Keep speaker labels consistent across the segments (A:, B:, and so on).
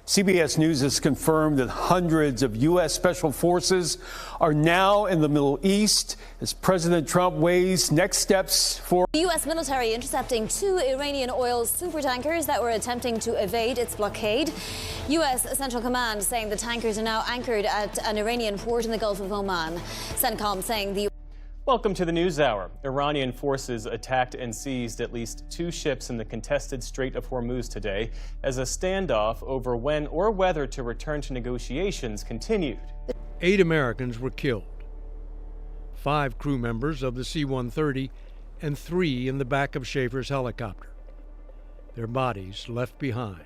A: CBS News has confirmed that hundreds of U.S. Special Forces are now in the Middle East as President Trump weighs next steps for
B: the U.S. military intercepting 2 Iranian oil supertankers that were attempting to evade its blockade. U.S. Central Command saying the tankers are now anchored at an Iranian port in the Gulf of Oman. CENTCOM saying the
C: Welcome to the NewsHour. Iranian forces attacked and seized at least 2 ships in the contested Strait of Hormuz today as a standoff over when or whether to return to negotiations continued.
D: 8 Americans were killed, 5 crew members of the C-130 and 3 in the back of Schaefer's helicopter. Their bodies left behind.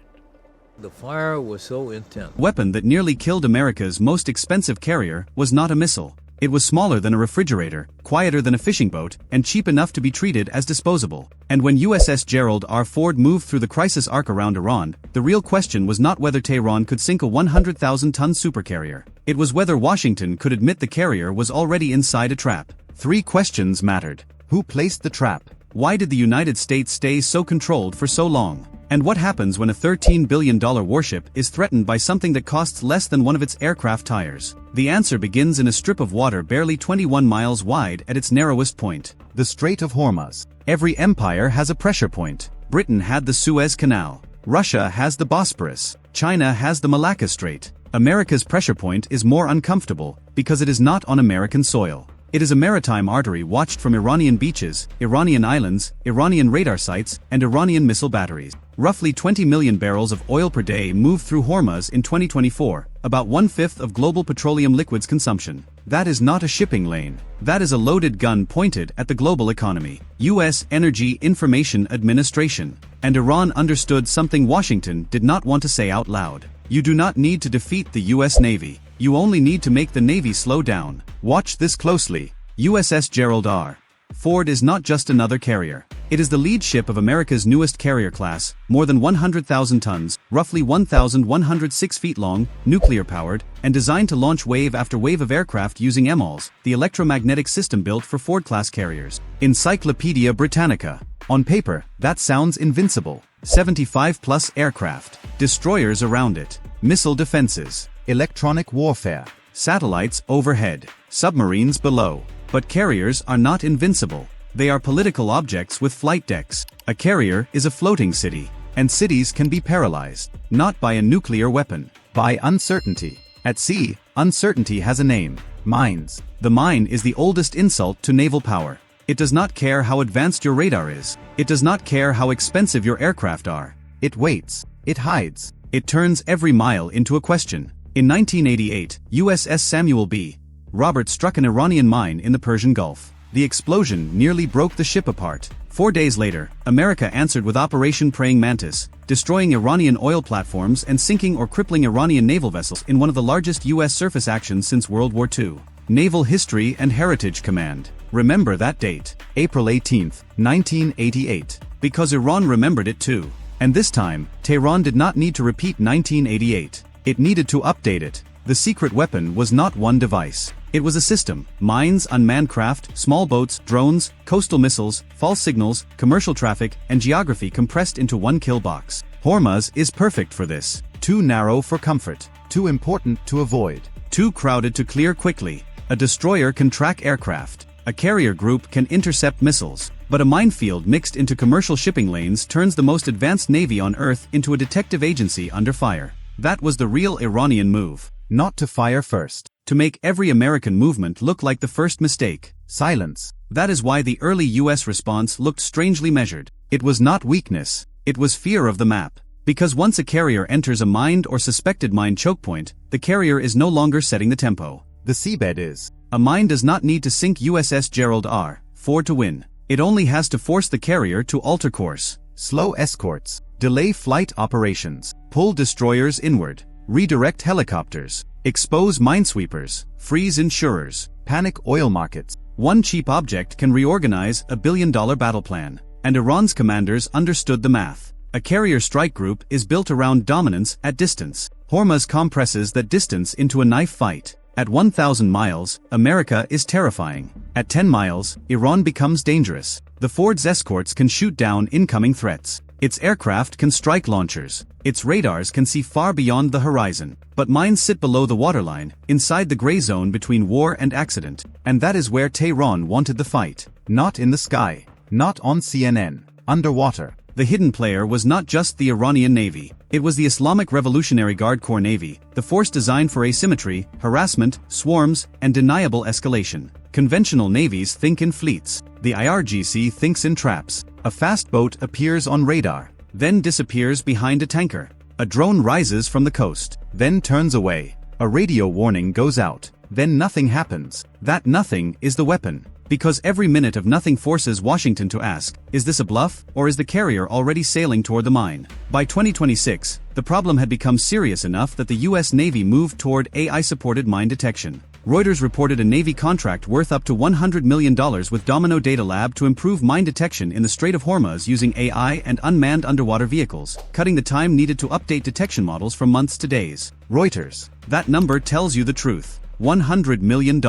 E: The fire was so intense.
F: Weapon that nearly killed America's most expensive carrier was not a missile. It was smaller than a refrigerator, quieter than a fishing boat, and cheap enough to be treated as disposable. And when USS Gerald R. Ford moved through the crisis arc around Iran, the real question was not whether Tehran could sink a 100,000-ton supercarrier. It was whether Washington could admit the carrier was already inside a trap. 3 questions mattered. Who placed the trap? Why did the United States stay so controlled for so long? And what happens when a $13 billion warship is threatened by something that costs less than one of its aircraft tires? The answer begins in a strip of water barely 21 miles wide at its narrowest point. The Strait of Hormuz. Every empire has a pressure point. Britain had the Suez Canal. Russia has the Bosporus. China has the Malacca Strait. America's pressure point is more uncomfortable because it is not on American soil. It is a maritime artery watched from Iranian beaches, Iranian islands, Iranian radar sites, and Iranian missile batteries. Roughly 20 million barrels of oil per day moved through Hormuz in 2024, about 1/5 of global petroleum liquids consumption. That is not a shipping lane. That is a loaded gun pointed at the global economy. U.S. Energy Information Administration. And Iran understood something Washington did not want to say out loud. You do not need to defeat the U.S. Navy. You only need to make the Navy slow down. Watch this closely. USS Gerald R. Ford is not just another carrier. It is the lead ship of America's newest carrier class, more than 100,000 tons, roughly 1,106 feet long, nuclear-powered, and designed to launch wave after wave of aircraft using EMALS, the electromagnetic system built for Ford-class carriers. Encyclopedia Britannica. On paper, that sounds invincible. 75-plus aircraft. Destroyers around it. Missile defenses. Electronic warfare. Satellites overhead. Submarines below. But carriers are not invincible. They are political objects with flight decks. A carrier is a floating city, and cities can be paralyzed, not by a nuclear weapon, by uncertainty. At sea, uncertainty has a name: mines. The mine is the oldest insult to naval power. It does not care how advanced your radar is. It does not care how expensive your aircraft are. It waits. It hides. It turns every mile into a question. In 1988, USS Samuel B. Roberts struck an Iranian mine in the Persian Gulf. The explosion nearly broke the ship apart. 4 days later, America answered with Operation Praying Mantis, destroying Iranian oil platforms and sinking or crippling Iranian naval vessels in one of the largest U.S. surface actions since World War II. Naval History and Heritage Command. Remember that date, April 18, 1988. Because Iran remembered it too. And this time, Tehran did not need to repeat 1988. It needed to update it. The secret weapon was not one device. It was a system: mines, unmanned craft, small boats, drones, coastal missiles, false signals, commercial traffic, and geography compressed into one kill box. Hormuz is perfect for this. Too narrow for comfort. Too important to avoid. Too crowded to clear quickly. A destroyer can track aircraft. A carrier group can intercept missiles. But a minefield mixed into commercial shipping lanes turns the most advanced navy on Earth into a detective agency under fire. That was the real Iranian move. Not to fire first. To make every American movement look like the first mistake. Silence. That is why the early U.S. response looked strangely measured. It was not weakness. It was fear of the map. Because once a carrier enters a mined or suspected mine choke point, the carrier is no longer setting the tempo. The seabed is. A mine does not need to sink USS Gerald R. Ford to win. It only has to force the carrier to alter course. Slow escorts. Delay flight operations. Pull destroyers inward. Redirect helicopters. Expose minesweepers. Freeze insurers. Panic oil markets. One cheap object can reorganize a billion-dollar battle plan. And Iran's commanders understood the math. A carrier strike group is built around dominance at distance. Hormuz compresses that distance into a knife fight. At 1,000 miles, America is terrifying. At 10 miles, Iran becomes dangerous. The Ford's escorts can shoot down incoming threats. Its aircraft can strike launchers. Its radars can see far beyond the horizon. But mines sit below the waterline, inside the gray zone between war and accident. And that is where Tehran wanted the fight.
G: Not in the sky. Not on CNN. Underwater.
F: The hidden player was not just the Iranian Navy. It was the Islamic Revolutionary Guard Corps Navy, the force designed for asymmetry, harassment, swarms, and deniable escalation. Conventional navies think in fleets. The IRGC thinks in traps. A fast boat appears on radar, then disappears behind a tanker. A drone rises from the coast, then turns away. A radio warning goes out, then nothing happens. That nothing is the weapon. Because every minute of nothing forces Washington to ask, is this a bluff, or is the carrier already sailing toward the mine? By 2026, the problem had become serious enough that the U.S. Navy moved toward AI-supported mine detection. Reuters reported a Navy contract worth up to $100 million with Domino Data Lab to improve mine detection in the Strait of Hormuz using AI and unmanned underwater vehicles, cutting the time needed to update detection models from months to days. Reuters. That number tells you the truth. $100 million.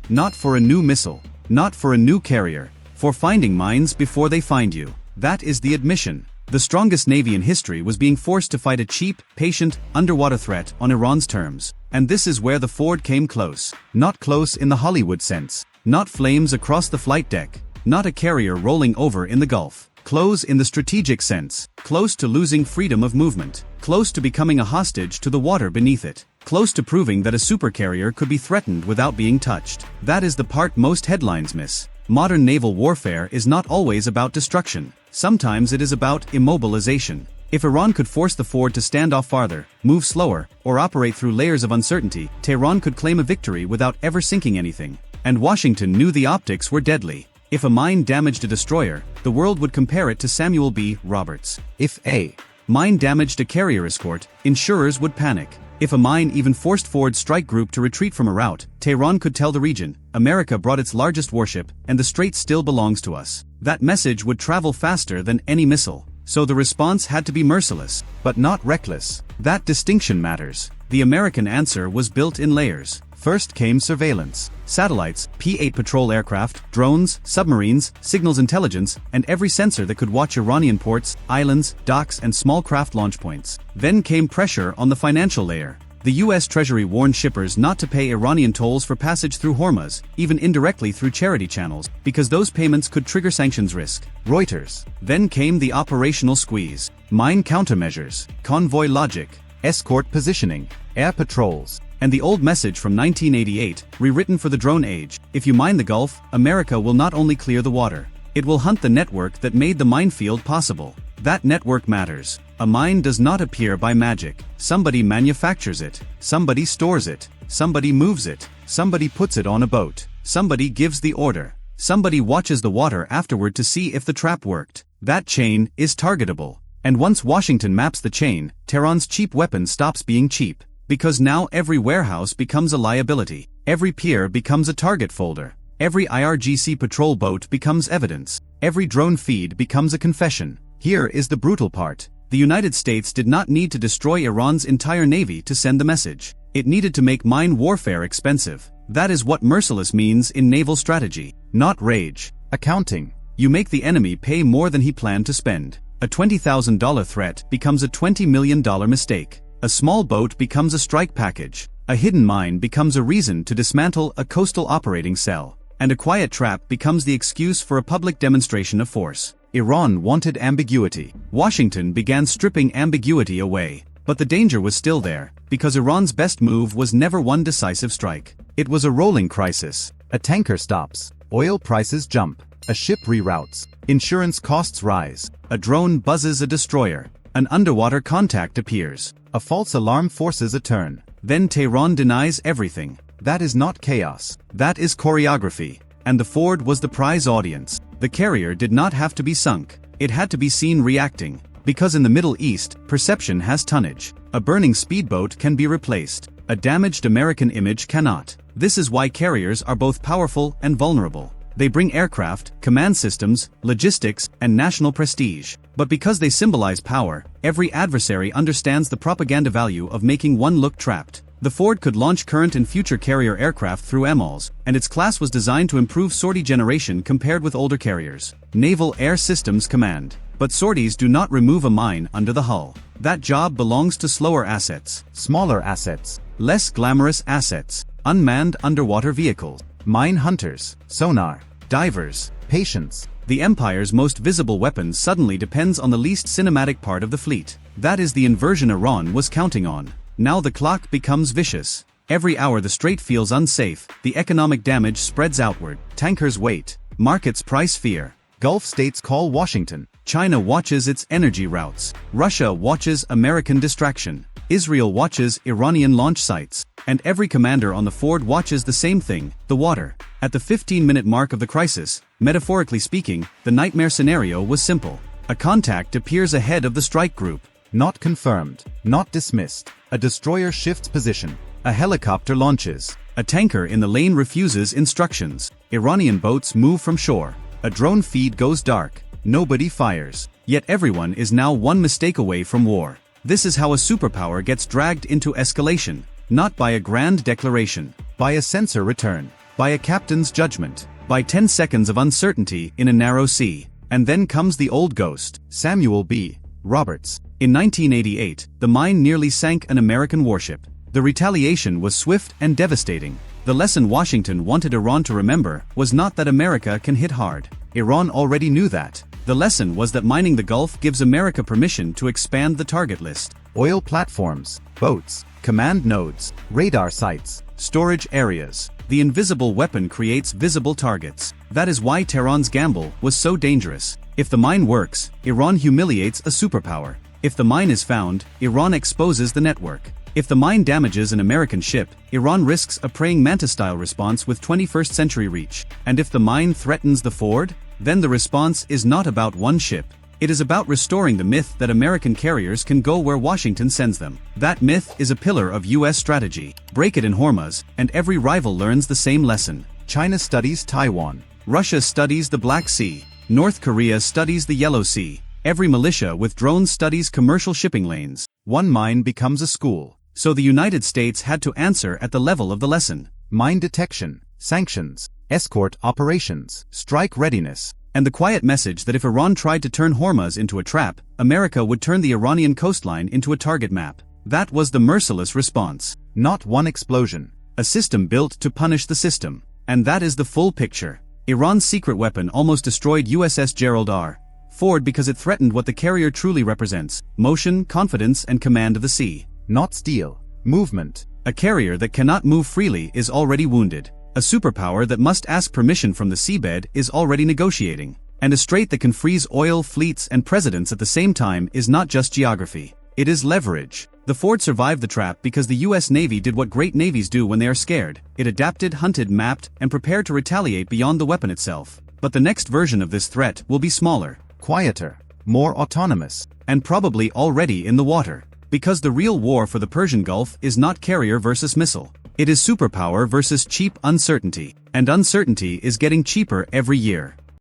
F: Not for a new missile. Not for a new carrier. For finding mines before they find you. That is the admission. The strongest navy in history was being forced to fight a cheap, patient, underwater threat on Iran's terms. And this is where the Ford came close. Not close in the Hollywood sense. Not flames across the flight deck. Not a carrier rolling over in the Gulf. Close in the strategic sense. Close to losing freedom of movement. Close to becoming a hostage to the water beneath it. Close to proving that a supercarrier could be threatened without being touched. That is the part most headlines miss. Modern naval warfare is not always about destruction. Sometimes it is about immobilization. If Iran could force the Ford to stand off farther, move slower, or operate through layers of uncertainty, Tehran could claim a victory without ever sinking anything. And Washington knew the optics were deadly. If a mine damaged a destroyer, the world would compare it to Samuel B. Roberts. If a mine damaged a carrier escort, insurers would panic. If a mine even forced Ford's strike group to retreat from a route, Tehran could tell the region, America brought its largest warship, and the strait still belongs to us. That message would travel faster than any missile. So the response had to be merciless, but not reckless. That distinction matters. The American answer was built in layers. First came surveillance. Satellites, P-8 patrol aircraft, drones, submarines, signals intelligence, and every sensor that could watch Iranian ports, islands, docks, and small craft launch points. Then came pressure on the financial layer. The U.S. Treasury warned shippers not to pay Iranian tolls for passage through Hormuz, even indirectly through charity channels, because those payments could trigger sanctions risk. Reuters. Then came the operational squeeze. Mine countermeasures, convoy logic, escort positioning, air patrols. And the old message from 1988, rewritten for the drone age: if you mine the Gulf, America will not only clear the water, it will hunt the network that made the minefield possible. That network matters. A mine does not appear by magic. Somebody manufactures it. Somebody stores it. Somebody moves it. Somebody puts it on a boat. Somebody gives the order. Somebody watches the water afterward to see if the trap worked. That chain is targetable. And once Washington maps the chain, Tehran's cheap weapon stops being cheap. Because now every warehouse becomes a liability. Every pier becomes a target folder. Every IRGC patrol boat becomes evidence. Every drone feed becomes a confession. Here is the brutal part. The United States did not need to destroy Iran's entire navy to send the message. It needed to make mine warfare expensive. That is what merciless means in naval strategy. Not rage. Accounting. You make the enemy pay more than he planned to spend. A $20,000 threat becomes a $20 million mistake. A small boat becomes a strike package. A hidden mine becomes a reason to dismantle a coastal operating cell. And a quiet trap becomes the excuse for a public demonstration of force. Iran wanted ambiguity. Washington began stripping ambiguity away. But the danger was still there, because Iran's best move was never one decisive strike. It was a rolling crisis. A tanker stops. Oil prices jump. A ship reroutes. Insurance costs rise. A drone buzzes a destroyer. An underwater contact appears. A false alarm forces a turn. Then Tehran denies everything. That is not chaos. That is choreography. And the Ford was the prize audience. The carrier did not have to be sunk. It had to be seen reacting. Because in the Middle East, perception has tonnage. A burning speedboat can be replaced. A damaged American image cannot. This is why carriers are both powerful and vulnerable. They bring aircraft, command systems, logistics, and national prestige. But because they symbolize power, every adversary understands the propaganda value of making one look trapped. The Ford could launch current and future carrier aircraft through MALs, and its class was designed to improve sortie generation compared with older carriers. Naval Air Systems Command. But sorties do not remove a mine under the hull. That job belongs to slower assets.
G: Smaller assets.
F: Less glamorous assets. Unmanned underwater vehicles.
G: Mine hunters. Sonar.
F: Divers.
G: Patience.
F: The Empire's most visible weapon suddenly depends on the least cinematic part of the fleet. That is the inversion Iran was counting on. Now the clock becomes vicious. Every hour the strait feels unsafe, the economic damage spreads outward. Tankers wait. Markets price fear.
G: Gulf states call Washington.
F: China watches its energy routes. Russia watches American distraction. Israel watches Iranian launch sites. And every commander on the Ford watches the same thing, the water. At the 15-minute mark of the crisis, metaphorically speaking, the nightmare scenario was simple. A contact appears ahead of the strike group.
G: Not confirmed. Not dismissed. A destroyer shifts position.
F: A helicopter launches. A tanker in the lane refuses instructions. Iranian boats move from shore. A drone feed goes dark. Nobody fires. Yet everyone is now one mistake away from war. This is how a superpower gets dragged into escalation. Not by a grand declaration.
G: By a sensor return.
F: By a captain's judgment. By 10 seconds of uncertainty in a narrow sea. And then comes the old ghost,
G: Samuel B. Roberts.
F: In 1988, the mine nearly sank an American warship. The retaliation was swift and devastating. The lesson Washington wanted Iran to remember was not that America can hit hard. Iran already knew that. The lesson was that mining the Gulf gives America permission to expand the target list.
G: Oil platforms, boats, command nodes, radar sites,
F: storage areas. The invisible weapon creates visible targets. That is why Tehran's gamble was so dangerous. If the mine works, Iran humiliates a superpower. If the mine is found, Iran exposes the network. If the mine damages an American ship, Iran risks a praying mantis-style response with 21st century reach. And if the mine threatens the Ford, then the response is not about one ship. It is about restoring the myth that American carriers can go where Washington sends them. That myth is a pillar of U.S. strategy. Break it in Hormuz, and every rival learns the same lesson.
G: China studies Taiwan.
F: Russia studies the Black Sea. North Korea studies the Yellow Sea. Every militia with drones studies commercial shipping lanes.
G: One mine becomes a school.
F: So the United States had to answer at the level of the lesson.
G: Mine detection, sanctions, escort operations, strike readiness.
F: And the quiet message that if Iran tried to turn Hormuz into a trap, America would turn the Iranian coastline into a target map. That was the merciless response.
G: Not one explosion.
F: A system built to punish the system. And that is the full picture. Iran's secret weapon almost destroyed USS Gerald R. Ford because it threatened what the carrier truly represents: motion, confidence, and command of the sea.
G: Not steel. Movement.
F: A carrier that cannot move freely is already wounded. A superpower that must ask permission from the seabed is already negotiating. And a strait that can freeze oil, fleets, and presidents at the same time is not just geography. It is leverage. The Ford survived the trap because the U.S. Navy did what great navies do when they are scared. It adapted, hunted, mapped, and prepared to retaliate beyond the weapon itself. But the next version of this threat will be smaller,
G: quieter, more autonomous,
F: and probably already in the water. Because the real war for the Persian Gulf is not carrier versus missile. It is superpower versus cheap uncertainty. And uncertainty is getting cheaper every year.